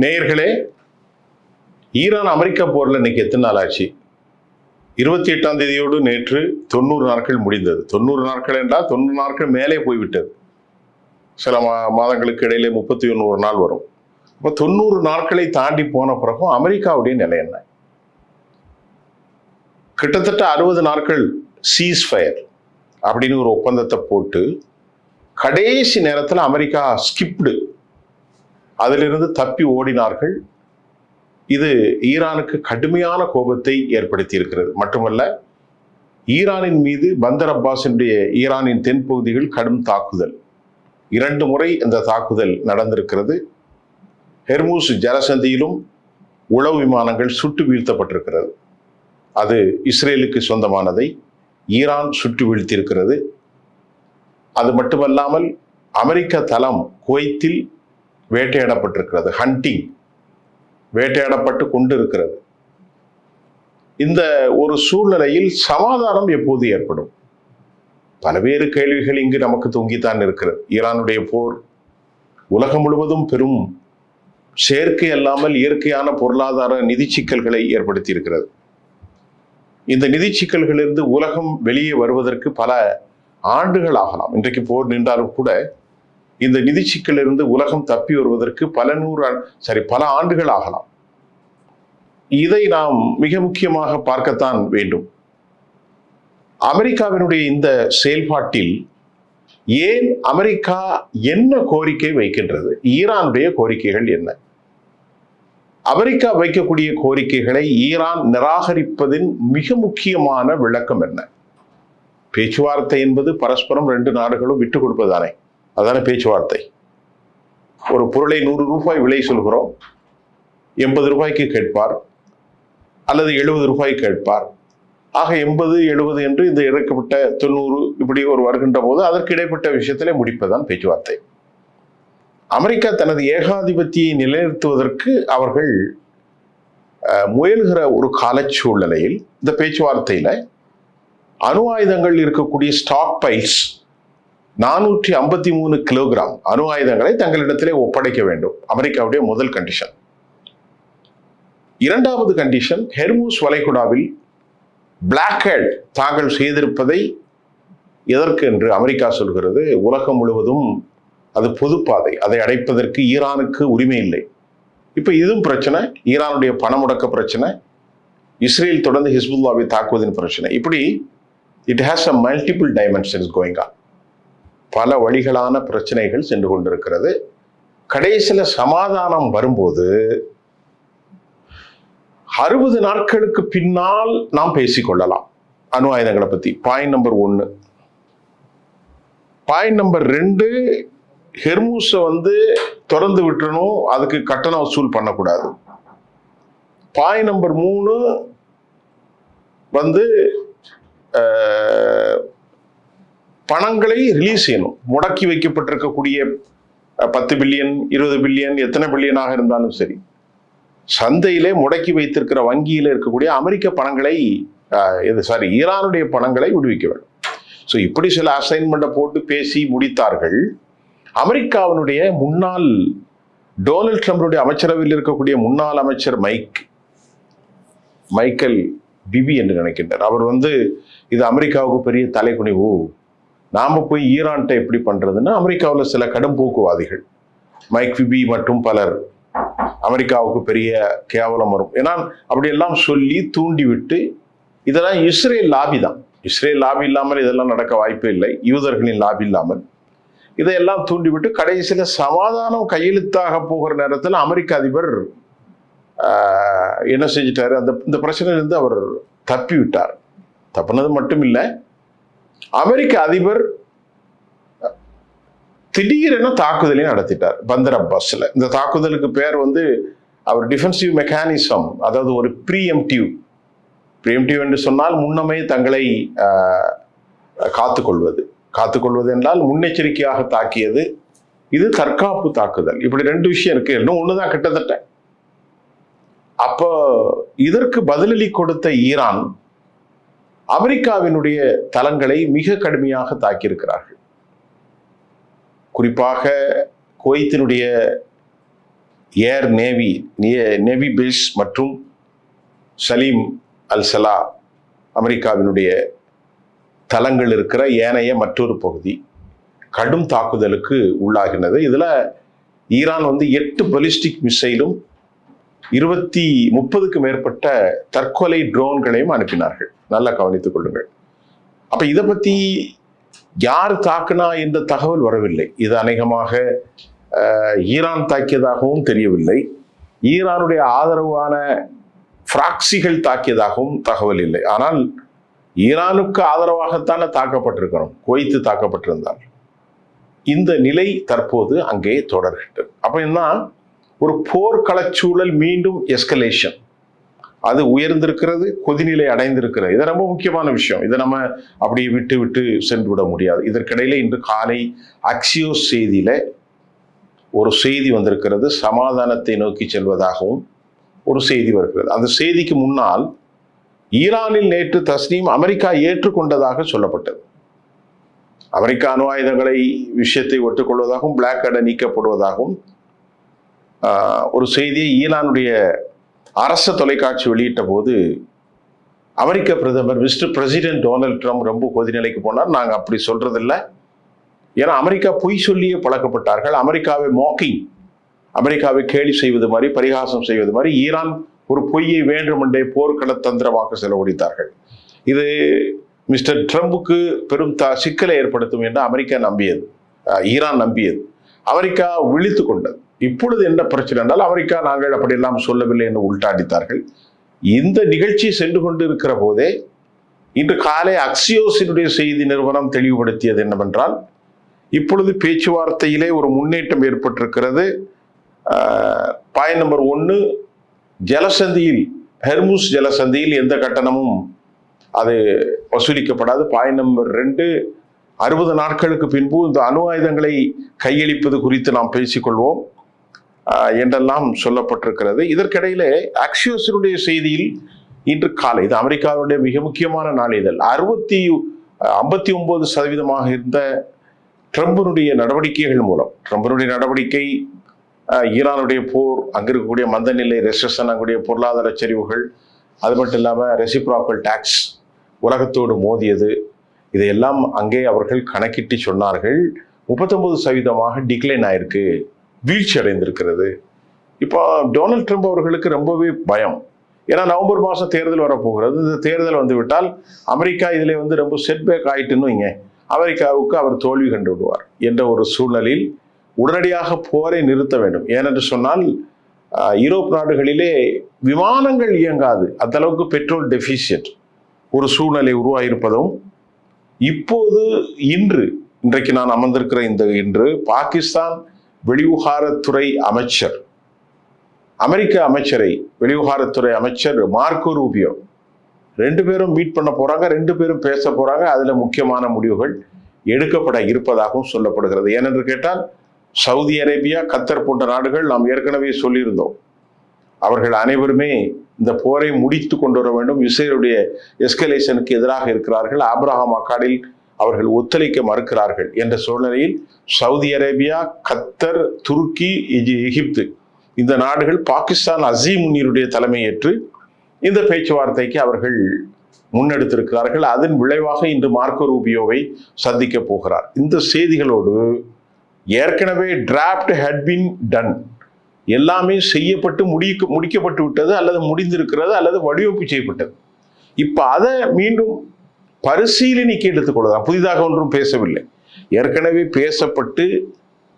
நேயர்களே, Iran America போர்ல இன்னைக்கு எத்தனை நாள் ஆச்சு? 28ஆம் தேதியோடு நேற்று 90 நாட்கள் முடிந்தது. 90 நாட்கள் என்றால் 90 நாட்கள் மேலே போய்விட்டது. சில மாதங்களுக்கு இடையிலே 31 நாள் வரும். இப்போ 90 நாட்களை தாண்டி போன பிறகும் அமெரிக்காவுடைய நிலை என்ன? கிட்டத்தட்ட 60 நாட்கள் சீஸ்ஃபயர் அப்படின்னு ஒரு ஒப்பந்தத்தை போட்டு கடைசி நேரத்தில் அமெரிக்கா ஸ்கிப்டு, அதிலிருந்து தப்பி ஓடினார்கள். இது ஈரானுக்கு கடுமையான கோபத்தை ஏற்படுத்தி இருக்கிறது. மட்டுமல்ல, ஈரானின் மீது பந்தர் அப்பாஸினுடைய ஈரானின் தென்பகுதிகள் கடும் தாக்குதல், 2 முறை இந்த தாக்குதல் நடந்திருக்கிறது. ஹெர்மூஸ் ஜலசந்தியிலும் உளவு விமானங்கள் சுட்டு வீழ்த்தப்பட்டிருக்கிறது. அது இஸ்ரேலுக்கு சொந்தமானதை ஈரான் சுட்டு வீழ்த்தியிருக்கிறது. அது மட்டுமல்லாமல் அமெரிக்க தளம் குவைத்தில் வேட்டையாடப்பட்டிருக்கிறது. ஹண்டிங் வேட்டையாடப்பட்டு கொண்டிருக்கிறது. இந்த ஒரு சூழ்நிலையில் சமாதானம் எப்போது ஏற்படும்? பல்வேறு கேள்விகள் இங்கு நமக்கு தொங்கித்தான் இருக்கிறது. ஈரானுடைய போர் உலகம் முழுவதும் பெரும் செயற்கை அல்லாமல் இயற்கையான பொருளாதார நிதி சிக்கல்களை ஏற்படுத்தி இருக்கிறது. இந்த நிதி சிக்கல்களிலிருந்து உலகம் வெளியே வருவதற்கு பல ஆண்டுகள் ஆகலாம். இன்றைக்கு போர் நின்றாலும் கூட இந்த நிதி சிக்கலிலிருந்து உலகம் தப்பி வருவதற்கு பல ஆண்டுகள் ஆகலாம். இதை நாம் மிக முக்கியமாக பார்க்கத்தான் வேண்டும். அமெரிக்காவினுடைய இந்த செயல்பாட்டில் ஏன் அமெரிக்கா என்ன கோரிக்கை வைக்கின்றது? ஈரானுடைய கோரிக்கைகள் என்ன? அமெரிக்கா வைக்கக்கூடிய கோரிக்கைகளை ஈரான் நிராகரிப்பதின் மிக முக்கியமான விளக்கம் என்ன? பேச்சுவார்த்தை என்பது பரஸ்பரம் 2 நாடுகளும் விட்டு கொடுப்பதானே, அதான பேச்சுவார்த்தை. ஒரு பொருளை 100 ரூபாய் விலை சொல்கிறோம், 80 ரூபாய்க்கு கேட்பார் அல்லது 70 ரூபாய் கேட்பார். ஆக 80, 70 என்று இந்த இறக்கப்பட்ட 90 இப்படி ஒரு வருகின்ற போது அதற்கு இடைப்பட்ட விஷயத்திலே முடிப்பதுதான் பேச்சுவார்த்தை. அமெரிக்கா தனது ஏகாதிபத்தியை நிலைநிறுத்துவதற்கு அவர்கள் முயல்கிற ஒரு காலச்சூழ்நிலையில் இந்த பேச்சுவார்த்தையில அணு ஆயுதங்கள் இருக்கக்கூடிய ஸ்டாக் பைல்ஸ் 453 கிலோகிராம் அணு ஆயுதங்களை தங்களிடத்திலே ஒப்படைக்க வேண்டும். அமெரிக்காவுடைய முதல் கண்டிஷன். 2வது கண்டிஷன், ஹெர்மூஸ் வளைகுடாவில் பிளாக்ஹெட் தாங்கள் செய்திருப்பதை எதற்கு என்று அமெரிக்கா சொல்கிறது, உலகம் முழுவதும் அது பொதுப்பாதை, அதை அடைப்பதற்கு ஈரானுக்கு உரிமை இல்லை. இப்ப இதுவும் பிரச்சனை, ஈரானுடைய பண முடக்க பிரச்சனை, இஸ்ரேல் தொடர்ந்து ஹிஸ்புல்லாவை தாக்குவதின் பிரச்சனை. இப்படி it has a multiple dimensions going on. பல வழிகளான பிரச்சனைகள் சென்று கொண்டிருக்கிறது. கடைசியில சமாதானம் வரும்போது 60 நாட்களுக்கு பின்னால் நாம் பேசிக்கொள்ளலாம் அணு ஆயுதங்களை பத்தி. Point number 1. பாயிண்ட் நம்பர் 2, ஹெர்மூஸை திறந்து விட்டுறணும், அதுக்கு கட்டணம் வசூல் பண்ணக்கூடாது. பாயிண்ட் நம்பர் 3 பணங்களை ரிலீஸ் செய்யணும். முடக்கி வைக்கப்பட்டிருக்கக்கூடிய 10 பில்லியன் 20 பில்லியன் எத்தனை பில்லியனாக இருந்தாலும் சரி, சந்தையிலே முடக்கி வைத்திருக்கிற வங்கியில் இருக்கக்கூடிய அமெரிக்க பணங்களை ஈரானுடைய பணங்களை விடுவிக்க வேண்டும். ஸோ இப்படி சில அசைன்மெண்ட்டை போட்டு பேசி முடித்தார்கள். அமெரிக்காவினுடைய முன்னாள் டொனால்ட் ட்ரம்புடைய அமைச்சரவையில் இருக்கக்கூடிய முன்னாள் அமைச்சர் மைக்கேல் பிபி என்று நினைக்கின்றார். அவர் இது அமெரிக்காவுக்கு பெரிய தலைக்குனிவு, நாம போய் ஈரான்கிட்ட எப்படி பண்றதுன்னு அமெரிக்காவில் சில கடும் போக்குவாதிகள், மைக் பிபி மற்றும் பலர், அமெரிக்காவுக்கு பெரிய கேவலம் வரும் ஏன்னா அப்படியெல்லாம் சொல்லி தூண்டிவிட்டு, இதெல்லாம் இஸ்ரேல் லாபி தான். இஸ்ரேல் லாபி இல்லாமல் இதெல்லாம் நடக்க வாய்ப்பே இல்லை, யூதர்களின் லாபி இல்லாமல். இதையெல்லாம் தூண்டிவிட்டு கடைசியில சமாதானம் கையெழுத்தாக போகிற நேரத்தில் அமெரிக்க அதிபர் என்ன செஞ்சிட்டாரு, இந்த பிரச்சனையிலிருந்து அவர் தப்பி விட்டார். தப்புனது மட்டும் இல்லை, அமெரிக்க அதிபர் திடீரென தாக்குதலை நடத்திட்டார் பந்தர் அப்பாஸ்ல. இந்த தாக்குதலுக்கு பேர் அவர் டிஃபென்சிவ் மெக்கானிசம், அதாவது ஒரு ப்ரீஎம்டிவ் என்று சொன்னால் முன்னமே தங்களை காத்துக்கொள்வது என்றால் முன்னெச்சரிக்கையாக தாக்கியது. இது தற்காப்பு தாக்குதல். இப்படி 2 விஷயம் இருக்கு. இன்னும் ஒண்ணுதான் கிட்டத்தட்ட. அப்போ இதற்கு பதிலளி கொடுத்த ஈரான் அமெரிக்காவினுடைய தளங்களை மிக கடுமையாக தாக்கியிருக்கிறார்கள். குறிப்பாக குவைத்தினுடைய ஏர் நேவி பேஸ் மற்றும் சலீம் அல் சலா அமெரிக்காவினுடைய தளங்கள் இருக்கிற ஏனைய மற்றொரு பகுதி கடும் தாக்குதலுக்கு உள்ளாகினது. இதுல ஈரான் 8 பலிஸ்டிக் மிசைலும் 30க்கும் மேற்பட்ட தற்கொலை ட்ரோன்களையும் அனுப்பினார்கள். நல்லா கவனித்துக் கொள்ளுங்கள். அப்ப இதை பத்தி யார் தாக்குனா என்ற தகவல் வரவில்லை. இது அநேகமாக ஈரான் தாக்கியதாகவும் தெரியவில்லை. ஈரானுடைய ஆதரவான பிராக்சிகள் தாக்கியதாகவும் தகவல் இல்லை. ஆனால் ஈரானுக்கு ஆதரவாகத்தானே தாக்கப்பட்டிருக்கிறோம், குவைத்து தாக்கப்பட்டிருந்தால். இந்த நிலை தற்போது அங்கே தொடர்கின்றது. அப்ப என்ன, ஒரு போர்க்களச்சூழல் மீண்டும் எஸ்கலேஷன் அது உயர்ந்திருக்கிறது, கொதிநிலை அடைந்திருக்கிறது. இது ரொம்ப முக்கியமான விஷயம். இதை நம்ம அப்படியே விட்டு விட்டு சென்று விட முடியாது. இதற்கிடையில இன்று காலை அக்சியோஸ் செய்தியில ஒரு செய்தி வந்திருக்கிறது. சமாதானத்தை நோக்கி செல்வதாகவும் ஒரு செய்தி வருகிறது. அந்த செய்திக்கு முன்னால் ஈரானில் நேற்று தஸ்னீம் அமெரிக்கா ஏற்றுக்கொண்டதாக சொல்லப்பட்டது. அமெரிக்கா அணு ஆயுதங்களை விஷயத்தை ஒட்டுக்கொள்வதாகவும் பிளாக் கார்டு நீக்கப்படுவதாகவும் ஒரு செய்தியை ஈரானுடைய அரச தொலைக்காட்சி வெளியிட்ட போது அமெரிக்க பிரதமர் மிஸ்டர் பிரசிடென்ட் டொனால்ட் ட்ரம்ப் ரொம்ப கொதிநிலைக்கு போனார். நாங்கள் அப்படி சொல்றதில்லை, ஏன்னா அமெரிக்கா பொய் சொல்லியே பழக்கப்பட்டார்கள். அமெரிக்காவை மாக்கிங், அமெரிக்காவை கேலி செய்வது மாதிரி, பரிகாசம் செய்வது மாதிரி ஈரான் ஒரு பொய்யை வேண்டுமென்றே போர்க்கள தந்திரமாக செலவழித்தார்கள். இது மிஸ்டர் ட்ரம்புக்கு பெரும் சிக்கலை ஏற்படுத்தும் என்று அமெரிக்கா நம்பியது, ஈரான் நம்பியது. அமெரிக்கா விழித்து கொண்டது. இப்பொழுது என்ன பிரச்சனை என்றால், அமெரிக்கா நாங்கள் அப்படியெல்லாம் சொல்லவில்லை என்று உள்டாடித்தார்கள். இந்த நிகழ்ச்சி சென்று கொண்டு இருக்கிற போதே இன்று காலை அக்சியோஸினுடைய செய்தி நிறுவனம் தெளிவுபடுத்தியது என்னவென்றால், இப்பொழுது பேச்சுவார்த்தையிலே ஒரு முன்னேற்றம் ஏற்பட்டிருக்கிறது. பாயிண்ட் நம்பர் 1, ஜலசந்தியில், ஹெர்முஸ் ஜலசந்தியில் எந்த கட்டணமும் அது வசூலிக்கப்படாது. பாயிண்ட் நம்பர் 2, 60 நாட்களுக்கு பின்பு இந்த அணு ஆயுதங்களை கையளிப்பது குறித்து நாம் பேசிக்கொள்வோம் என்றெல்லாம் சொல்லப்பட்டிருக்கிறது. இதற்கிடையிலே அக்சியோஸினுடைய செய்தியில் இன்று காலை, இது அமெரிக்காவுடைய மிக முக்கியமான நாளிதழ், 59% இருந்த ட்ரம்பினுடைய நடவடிக்கைகள் மூலம், ட்ரம்பினுடைய நடவடிக்கை, ஈரானுடைய போர், அங்க இருக்கக்கூடிய மந்தநிலை, ரெசெஷன், அங்குடைய பொருளாதார சரிவுகள், அது மட்டும் இல்லாமல் ரெசிப்ராக்கல் டாக்ஸ் உலகத்தோடு மோதியது, இதையெல்லாம் அங்கே அவர்கள் கணக்கிட்டு சொன்னார்கள். 39% டிக்ளைன் ஆயிருக்கு, வீழ்ச்சி அடைந்திருக்கிறது. இப்போ டொனால்ட் ட்ரம்ப் அவர்களுக்கு ரொம்பவே பயம். ஏன்னா நவம்பர் மாதம் தேர்தல் வரப்போகிறது. இந்த தேர்தல் வந்து விட்டால் அமெரிக்கா இதில் ரொம்ப செட்பேக் ஆயிட்டுன்னு வைங்க, அமெரிக்காவுக்கு அவர் தோல்வி கண்டு விடுவார் என்ற ஒரு சூழ்நிலையில் உடனடியாக போரை நிறுத்த வேண்டும். ஏனென்று சொன்னால் யூரோப் நாடுகளிலே விமானங்கள் இயங்காது, அந்த அளவுக்கு பெட்ரோல் டெபிசிட் ஒரு சூழ்நிலை உருவாகியிருப்பதும், இப்போது இன்றைக்கு நான் அமர்ந்திருக்கிற இன்று பாகிஸ்தான் வெளிவிவகாரத்துறை அமைச்சர், அமெரிக்க அமைச்சரை, வெளிவிவகாரத்துறை அமைச்சர் மார்க்கோ ரூபியோ 2 பேரும் மீட் பண்ண போறாங்க, 2 பேரும் பேச போறாங்க. அதுல முக்கியமான முடிவுகள் எடுக்கப்பட இருப்பதாகவும் சொல்லப்படுகிறது. ஏனென்று கேட்டால் சவுதி அரேபியா, கத்தர் போன்ற நாடுகள் நாம் ஏற்கனவே சொல்லியிருந்தோம், அவர்கள் அனைவருமே இந்த போரை முடித்து கொண்டு வர வேண்டும், இஸ்ரேலுடைய எஸ்கலேஷனுக்கு எதிராக இருக்கிறார்கள், ஆப்ரஹாம் அக்கார்டில் அவர்கள் ஒத்துழைக்க மறுக்கிறார்கள் என்ற சூழ்நிலையில் சவுதி அரேபியா, கத்தர், துருக்கி, எகிப்து இந்த நாடுகள் பாகிஸ்தான் அசீம் முனீருடைய தலைமையேற்று இந்த பேச்சுவார்த்தைக்கு அவர்கள் முன்னெடுத்திருக்கிறார்கள். அதன் விளைவாக இன்று மார்க்கோ ரூபியோவை சந்திக்க போகிறார். இந்த செய்திகளோடு ஏற்கனவே டிராப்ட் ஹேட் பீன் டன், எல்லாமே செய்யப்பட்டு முடிக்கப்பட்டு விட்டது, அல்லது முடிந்திருக்கிறது, அல்லது வடிவமைப்பு செய்யப்பட்டது. இப்ப அதை மீண்டும் பரிசீலனைக்கு எடுத்துக்கொள்ளலாம். புதிதாக ஒன்றும் பேசவில்லை, ஏற்கனவே பேசப்பட்டு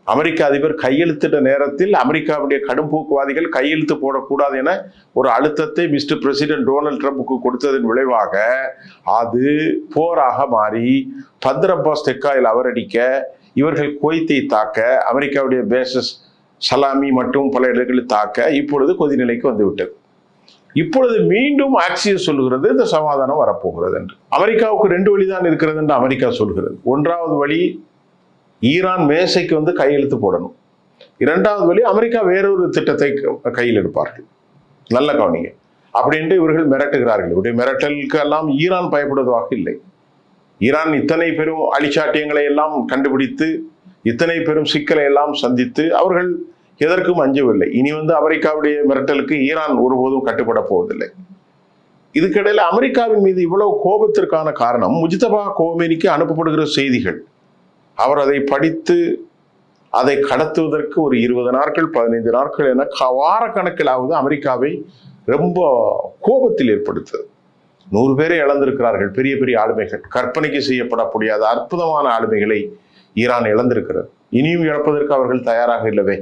அமெரிக்க அதிபர் கையெழுத்திட்ட நேரத்தில் அமெரிக்காவுடைய கடும் போக்குவாதிகள் கையெழுத்து போடக்கூடாது என ஒரு அழுத்தத்தை மிஸ்டர் பிரசிடென்ட் டொனால்ட் ட்ரம்புக்கு கொடுத்ததன் விளைவாக அது போராக மாறி பந்தர் அப்பாஸ் தெற்காயில் அவரடிக்க, இவர்கள் குவைத்தை தாக்க, அமெரிக்காவுடைய பேசஸ் சலாமி மற்றும் பல இடங்களில் தாக்க இப்பொழுது கொதிநிலைக்கு வந்துவிட்டது. இப்பொழுது மீண்டும் ஆக்சியோஸ் சொல்லுகிறது இந்த சமாதானம் வரப்போகிறது என்று. அமெரிக்காவுக்கு 2 வழிதான் இருக்கிறது என்று அமெரிக்கா சொல்கிறது. 1வது வழி, ஈரான் மேசைக்கு வந்து கையெழுத்து போடணும். 2வது வழி, அமெரிக்கா வேறொரு திட்டத்தை கையில் எடுப்பார்கள். நல்ல கவனிங்க. அப்படின்ட்டு இவர்கள் மிரட்டுகிறார்கள். இவருடைய மிரட்டலுக்கு எல்லாம் ஈரான் பயப்படுவதாக இல்லை. ஈரான் இத்தனை பெரும் அழிச்சாட்டியங்களை எல்லாம் கண்டுபிடித்து, இத்தனை பெரும் சிக்கலை எல்லாம் சந்தித்து, அவர்கள் எதற்கும் அஞ்சவில்லை. இனி அமெரிக்காவுடைய மிரட்டலுக்கு ஈரான் ஒருபோதும் கட்டுப்பட போவதில்லை. இதுக்கிடையில அமெரிக்காவின் மீது இவ்வளவு கோபத்திற்கான காரணம் முஜ்தபா கோமேனிக்கு அனுப்பப்படுகிற செய்திகள். அவர் அதை படித்து அதை கடத்துவதற்கு ஒரு 20 நாட்கள் 15 நாட்கள் என வார கணக்கிலாவது அமெரிக்காவை ரொம்ப கோபத்தில் ஏற்படுத்தது. 100 பேரை இழந்திருக்கிறார்கள். பெரிய பெரிய ஆளுமைகள், கற்பனைக்கு செய்யப்பட முடியாத அற்புதமான ஆளுமைகளை ஈரான் இழந்திருக்கிறது. இனியும் இழப்பதற்கு அவர்கள் தயாராக இல்லவே.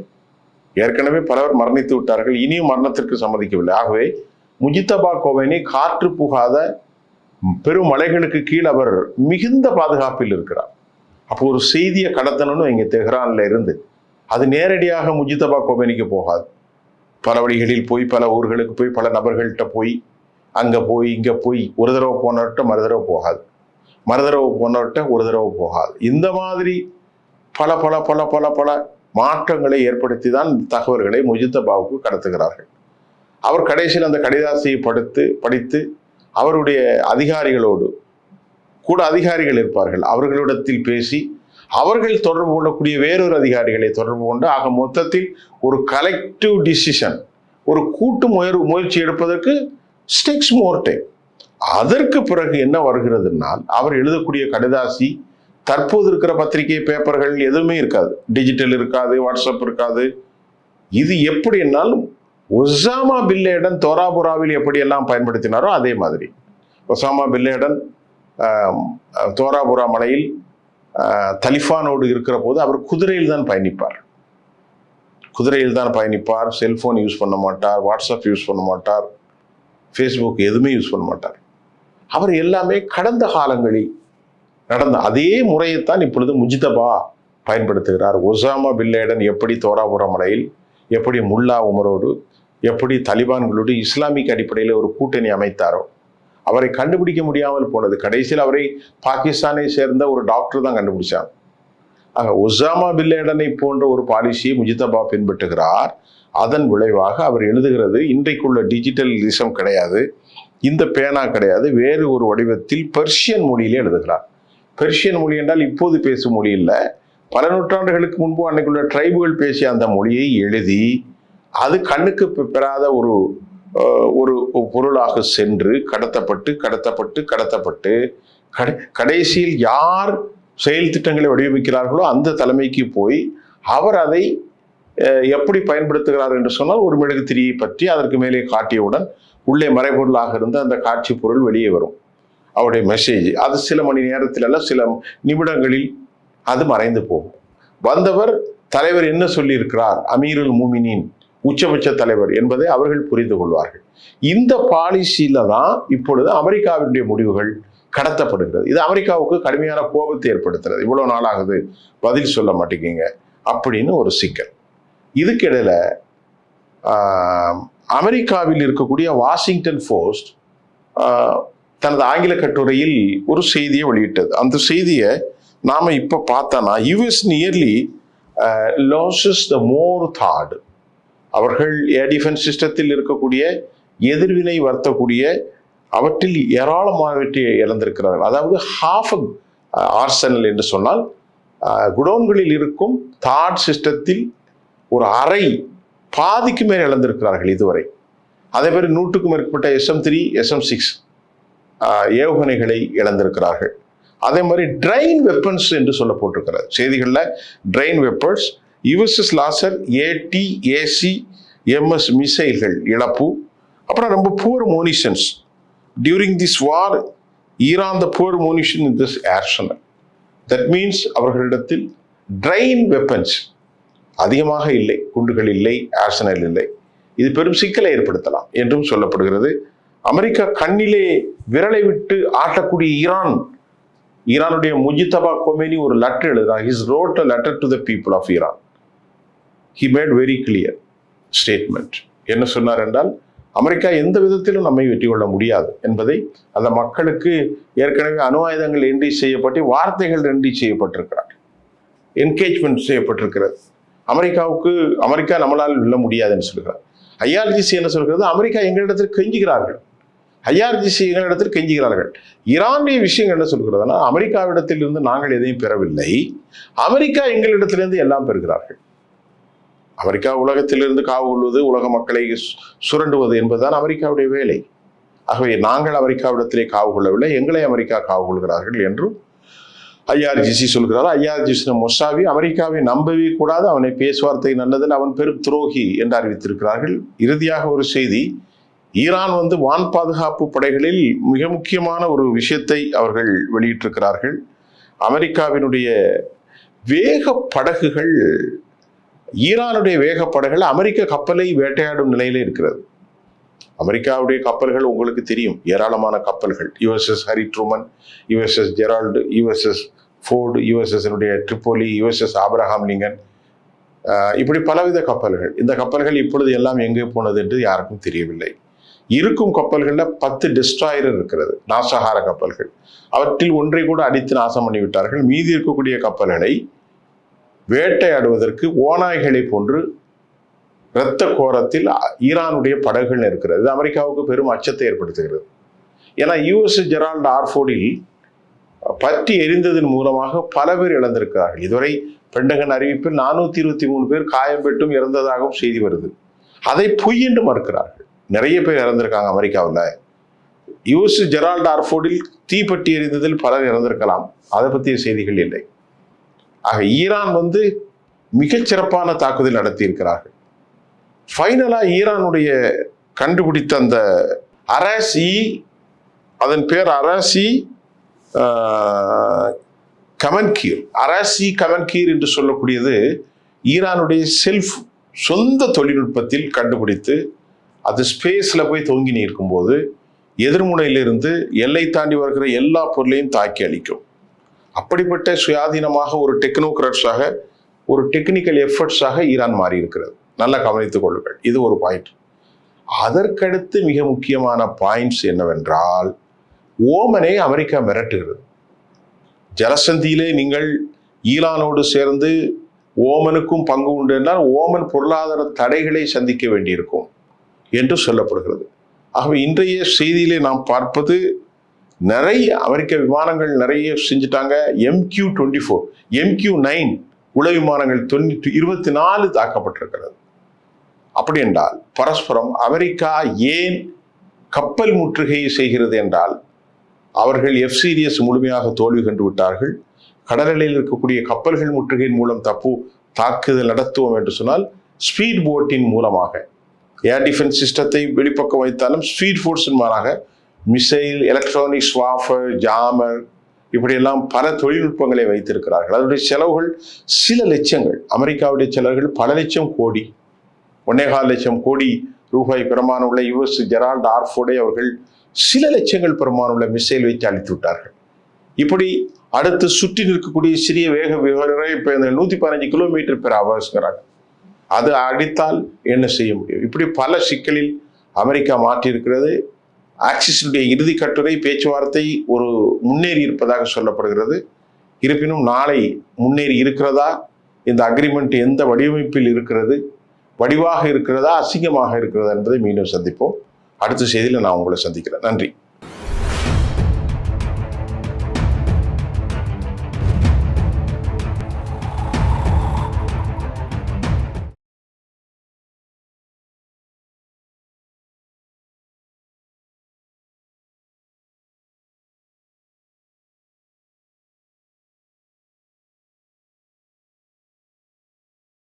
ஏற்கனவே பலர் மரணித்து விட்டார்கள், இனியும் மரணத்திற்கு சம்மதிக்கவில்லை. ஆகவே முஜ்தபா கோமேனி காற்று புகாத பெரும் மலைகளுக்கு கீழ் அவர் மிகுந்த பாதுகாப்பில் இருக்கிறார். அப்போ ஒரு செய்தியை கடத்தணும்னு இங்கே தெஹ்ரான்ல இருந்து அது நேரடியாக முஜ்தபா கோமேனிக்கு போகாது. பல வழிகளில் போய், பல ஊர்களுக்கு போய், பல நபர்கள்ட்ட போய், அங்க போய் இங்க போய், ஒரு தடவை போனவர்கிட்ட மறுதடவை போகாது, மறுதடவை போனவர்கிட்ட ஒரு தடவை போகாது. இந்த மாதிரி பல பல பல பல பல மாற்றங்களை ஏற்படுத்தி தான் தகவல்களை முஜ்தபாவுக்கு கடத்துகிறார்கள். அவர் கடைசியில் அந்த கடிதாசியை படித்து அவருடைய அதிகாரிகளோடு கூட, அதிகாரிகள் இருப்பார்கள், அவர்களிடத்தில் பேசி அவர்கள் தொடர்பு கொள்ளக்கூடிய வேறொரு அதிகாரிகளை தொடர்பு கொண்டு, ஆக மொத்தத்தில் ஒரு கலெக்டிவ் டிசிஷன், ஒரு கூட்டு முயற்சி எடுப்பதற்கு ஸ்டேக்ஸ் மோர் டைம். அதற்கு பிறகு என்ன வருகிறதுனால், அவர் எழுதக்கூடிய கடிதாசி தற்போது இருக்கிற பத்திரிகை பேப்பர்கள் எதுவுமே இருக்காது, டிஜிட்டல் இருக்காது, வாட்ஸ்அப் இருக்காது. இது எப்படி என்னாலும் ஒசாமா பின் லேடன் தோராபுராவில் எப்படியெல்லாம் பயன்படுத்தினாரோ அதே மாதிரி ஒசாமா பின் லேடன் தோராபுரா மலையில் தலிபானோடு இருக்கிற போது அவர் குதிரையில் தான் பயணிப்பார். செல்போன் யூஸ் பண்ண மாட்டார், வாட்ஸ்அப் யூஸ் பண்ண மாட்டார், ஃபேஸ்புக் எதுவுமே யூஸ் பண்ண மாட்டார். அவர் எல்லாமே கடந்த காலங்களில் நடந்த அதே முறையைத்தான் இப்பொழுது முஜ்தபா பயன்படுத்துகிறார். ஒசாமா பின் லேடன் எப்படி தோராபுரா மலையில், எப்படி முல்லா உமரோடு, எப்படி தலிபான்களோடு இஸ்லாமிக் அடிப்படையில் ஒரு கூட்டணி அமைத்தாரோ, அவரை கண்டுபிடிக்க முடியாமல் போனது. கடைசியில் அவரை பாகிஸ்தானை சேர்ந்த ஒரு டாக்டர் தான் கண்டுபிடிச்சார். ஆக ஒசாமா பின் லேடனை போன்ற ஒரு பாலிசியை முஜ்தபா பின்பற்றுகிறார். அதன் விளைவாக அவர் எழுதுகிறது, இன்றைக்குள்ள டிஜிட்டலிசம் கிடையாது, இந்த பேனா கிடையாது, வேறு ஒரு வடிவத்தில் பெர்ஷியன் மொழியிலே எழுதுகிறார். பெர்ஷியன் மொழி என்றால் இப்போது பேசும் மொழி இல்லை, பல நூற்றாண்டுகளுக்கு முன்பு அன்னைக்குள்ள ட்ரைபுகள் பேசிய அந்த மொழியை எழுதி, அது கண்ணுக்கு பெறாத ஒரு ஒரு பொருளாக சென்று கடத்தப்பட்டு கடைசியில் யார் செயல் திட்டங்களை வடிவமைக்கிறார்களோ அந்த தலைமைக்கு போய் அவர் அதை எப்படி பயன்படுத்துகிறார் என்று சொன்னால், ஒரு மெழுகுத்திரியை பற்றி அதற்கு மேலே காட்டியவுடன் உள்ளே மறைபொருளாக இருந்த அந்த காட்சி பொருள் வெளியே வரும், அவருடைய மெசேஜ். அது சில மணி நேரத்தில் அல்ல, சில நிமிடங்களில் அது மறைந்து போகும். வந்தவர் தலைவர் என்ன சொல்லியிருக்கிறார், அமீருல் மூமினின் உச்சபட்ச தலைவர் என்பதை அவர்கள் புரிந்து கொள்வார்கள். இந்த பாலிசியில தான் இப்பொழுது அமெரிக்காவினுடைய முடிவுகள் கடத்தப்படுகிறது. இது அமெரிக்காவுக்கு கடுமையான கோபத்தை ஏற்படுத்துறது. இவ்வளவு நாள் ஆகுது, பதில் சொல்ல மாட்டேங்க அப்படின்னு ஒரு சிக்கல். இதுக்கிடையில அமெரிக்காவில் இருக்கக்கூடிய வாஷிங்டன் போஸ்ட் தனது ஆங்கில கட்டுரையில் ஒரு செய்தியை வெளியிட்டது. அந்த செய்தியை நாம இப்ப பார்த்தோம்னா, யுஎஸ் நியர்லி லாசஸ் த மோர் தாட். அவர்கள் ஏர் டிஃபென்ஸ் சிஸ்டத்தில் இருக்கக்கூடிய எதிர்வினை வருத்தக்கூடிய அவற்றில் ஏராளமானவற்றை இழந்திருக்கிறார்கள். அதாவது ஹாஃப் ஆர்சனல் என்று சொன்னால், குடோன்களில் இருக்கும் தாட் சிஸ்டத்தில் ஒரு அரை பாதிக்கு மேல் இழந்திருக்கிறார்கள் இதுவரை. அதே மாதிரி 100க்கும் மேற்பட்ட SM-3 SM-6 ஏவுகணைகளை இழந்திருக்கிறார்கள். அதே மாதிரி ட்ரெயின் வெப்பன்ஸ் என்று சொல்லப்பட்டிருக்கிறது செய்திகளில். ட்ரெயின் வெப்பன்ஸ், USS லாசர், AT-ACMS மிசைல்கள் இழப்பு. அப்புறம் ரொம்ப poor munitions during this war. Iran the poor munition in this arsenal. That means அவர்களிடத்தில் ட்ரெயின் வெப்பன்ஸ் அதிகமாக இல்லை, குண்டுகள் இல்லை, ஆர்சனல் இல்லை. இது பெரும் சிக்கலை ஏற்படுத்தலாம் என்றும் சொல்லப்படுகிறது. அமெரிக்கா கண்ணிலே விரலை விட்டு ஆட்டக்கூடிய ஈரானுடைய முஜ்தபா கோமேனி ஒரு லெட்டர் எழுதுறார். He wrote a letter to the people of Iran. He made very clear statement. என்ன சொன்னார் என்றால், அமெரிக்கா எந்த விதத்திலும் நம்மை வெற்றி கொள்ள முடியாது என்பதை அந்த மக்களுக்கு ஏற்கனவே அணு ஆயுதங்கள் என்ட்ரி செய்யப்பட்டு வார்த்தைகள் என்ட்ரி செய்யப்பட்டிருக்கிறார், என்கேஜ்மெண்ட் செய்யப்பட்டிருக்கிறது. அமெரிக்கா நம்மளால் வெல்ல முடியாதுன்னு சொல்கிறார். IRGC என்ன சொல்கிறது, அமெரிக்கா எங்களிடத்தில் கெஞ்சுகிறார்கள், IRGC எங்களிடத்தில் கெஞ்சுகிறார்கள். ஈரானுடைய விஷயம் என்ன சொல்கிறதுனா, அமெரிக்காவிடத்தில் இருந்து நாங்கள் எதையும் பெறவில்லை, அமெரிக்கா எங்களிடத்திலிருந்து எல்லாம் பெறுகிறார்கள். அமெரிக்கா உலகத்திலிருந்து காவு கொள்வது, உலக மக்களை சுரண்டுவது என்பதுதான் அமெரிக்காவுடைய வேலை. ஆகவே நாங்கள் அமெரிக்காவிடத்திலே காவு கொள்ளவில்லை, எங்களை அமெரிக்கா காவு கொள்கிறார்கள் என்றும் ஐஆர்ஜிசி சொல்கிறார். ஐஆர்ஜிசி மொசாவி அமெரிக்காவை நம்பவே கூடாது, அவனை பேச்சுவார்த்தை நல்லதில் அவன் பெரும் துரோகி என்று அறிவித்திருக்கிறார்கள். இறுதியாக ஒரு செய்தி, ஈரான் வான் பாதுகாப்பு படைகளில் மிக முக்கியமான ஒரு விஷயத்தை அவர்கள் வெளியிட்டிருக்கிறார்கள். அமெரிக்காவினுடைய வேக படகுகள், ஈரானுடைய வேக படகுகள் அமெரிக்க கப்பலை வேட்டையாடும் நிலையில இருக்கிறது. அமெரிக்காவுடைய கப்பல்கள் உங்களுக்கு தெரியும், ஏராளமான கப்பல்கள். USS Hari Truman, USS Gerald, USS Ford, USS Tripoli, USS Abraham Lincoln, இப்படி பலவித கப்பல்கள். இந்த கப்பல்கள் இப்பொழுது எல்லாம் எங்கே போனது என்று யாருக்கும் தெரியவில்லை. இருக்கும் கப்பல்களில் 10 டிஸ்ட்ராயர் இருக்கிறது, நாசகார கப்பல்கள். அவற்றில் ஒன்றை கூட அடித்து நாசம் பண்ணிவிட்டார்கள். மீதி இருக்கக்கூடிய கப்பல்களை வேட்டையாடுவதற்கு ஓநாய்களை போன்று இரத்த கோரத்தில் ஈரானுடைய படகுகள் இருக்கிறது. இது அமெரிக்காவுக்கு பெரும் அச்சத்தை ஏற்படுத்துகிறது. ஏன்னா யுஎஸ் ஜெரால்டு ஆர்ஃபோர்டில் பற்றி எரிந்ததன் மூலமாக பல பேர் இழந்திருக்கிறார்கள். இதுவரை பெண்டகன் அறிவிப்பில் 423 பேர் காயம் பெற்றும் இறந்ததாகவும் செய்தி வருது. அதை பொய் என்று மறுக்கிறார்கள். நிறைய பேர் இறந்திருக்காங்க அமெரிக்காவில். யுஎஸ் ஜெரால்டு ஆர்ஃபோர்டில் தீப்பற்றி எரிந்ததில் பலர் இறந்திருக்கலாம், அதை பற்றிய செய்திகள் இல்லை. ஆக ஈரான் மிகச்சிறப்பான தாக்குதல் நடத்தி இருக்கிறார்கள். ஃபைனலா ஈரானுடைய கண்டுபிடித்த அந்த அரசி, அதன் பேர் அரசி கமன்கீர், அரசி கமன்கீர் என்று சொல்லக்கூடியது ஈரானுடைய சொந்த தொழில்நுட்பத்தில் கண்டுபிடித்து அது ஸ்பேஸ்ல போய் தொங்கி நிற்கும் போது எதிர்முனையிலிருந்து எல்லை தாண்டி வருகிற எல்லா பொருளையும் தாக்கி அளிக்கும். அப்படிப்பட்ட சுயாதீனமாக ஒரு டெக்னோகிராட்ஸாக, ஒரு டெக்னிக்கல் எஃபர்ட்ஸாக ஈரான் மாறி இருக்கிறது. நல்லா கவனித்துக் கொள்ளுங்கள். இது ஒரு பாயிண்ட். அதற்கடுத்து மிக முக்கியமான பாயிண்ட்ஸ் என்னவென்றால், ஓமனை அமெரிக்கா மிரட்டுகிறது. ஜலசந்தியிலே நீங்கள் ஈரானோடு சேர்ந்து ஓமனுக்கும் பங்கு உண்டு என்றால் ஓமன் பொருளாதார தடைகளை சந்திக்க வேண்டியிருக்கும் என்று சொல்லப்படுகிறது. ஆகவே இன்றைய செய்தியிலே நாம் பார்ப்பது, நிறைய அமெரிக்க விமானங்கள் நிறைய செஞ்சுட்டாங்க. MQ-24, MQ-9 உள விமானங்கள் 24 தாக்கப்பட்டிருக்கிறது. அப்படி என்றால் பரஸ்பரம் அமெரிக்கா ஏன் கப்பல் முற்றுகையை செய்கிறது என்றால், அவர்கள் F-Series முழுமையாக தோல்வி கண்டு விட்டார்கள். கடலில் இருக்கக்கூடிய கப்பல்கள் முற்றுகையின் மூலம் தாக்குதல் நடத்துவோம் என்று சொன்னால் ஸ்பீட் போட்டின் மூலமாக, ஏர் டிஃபென்ஸ் சிஸ்டத்தை வெளிப்பக்கம் வைத்தாலும் ஸ்பீட் ஃபோர்ஸின் மாறாக மிசைல், எலக்ட்ரானிக்ஸ் வார்ஃபேர், ஜாமர், இப்படியெல்லாம் பல தொழில்நுட்பங்களை வைத்திருக்கிறார்கள். அதனுடைய செலவுகள் சில லட்சங்கள், அமெரிக்காவுடைய செலவுகள் பல லட்சம் கோடி, 1.25 லட்சம் கோடி ரூபாய் பெருமானமுள்ள யுஎஸ் ஜெரால்டு ஆர்ஃபோர்டை அவர்கள் சில லட்சங்கள் பெருமானமுள்ள மிசைல் வைத்து அழித்து விட்டார்கள். இப்படி அடுத்து சுற்றி நிற்கக்கூடிய சிறிய வேக விவரங்களை இப்போ 115 km/h அது அடித்தால் என்ன செய்ய முடியும்? இப்படி பல சிக்கலில் அமெரிக்கா மாற்றியிருக்கிறது. ஆக்சிஸினுடைய இறுதி கட்டுரை பேச்சுவார்த்தை ஒரு முன்னேறி இருப்பதாக சொல்லப்படுகிறது. இருப்பினும் நாளை முன்னேறி இருக்கிறதா, இந்த அக்ரிமெண்ட் எந்த வடிவமைப்பில் இருக்கிறது, வடிவாக இருக்கிறதா, அசிங்கமாக இருக்கிறதா என்பதை மீண்டும் சந்திப்போம். அடுத்த செய்தியில் நான் உங்களை சந்திக்கிறேன். நன்றி.